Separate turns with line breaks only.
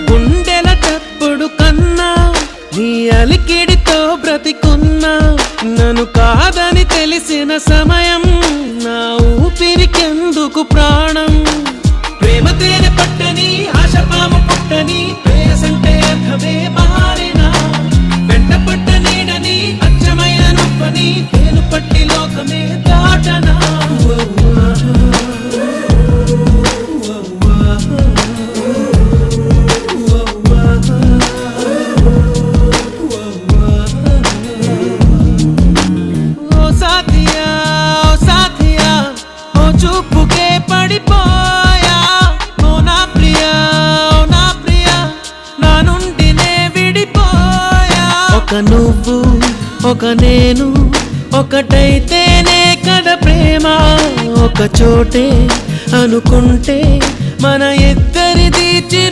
గుండెల చప్పుడు కన్నా నీ అలికిడితో బ్రతికున్నా నన్ను కాదని తెలిసిన సమయం నా ఊపిరికెందుకు ప్రాణం ప్రేమ తేనె పట్టని ఆశపాము పుట్టని ప్రేయసంటే అర్థమే మారినా వెంట పట్ట నీడని అచ్చమైన నొప్పని నేను పట్టి లోకమే దాటనా చూపుకే పడిపోయా ఓ నా ప్రియా ఓ నా ప్రియా నా నుండి నే విడిపోయా ఒక నువ్వు ఒక నేను ఒకటైతేనే కదా ప్రేమ ఒక చోటే అనుకుంటే మన ఇద్దరిది చిరు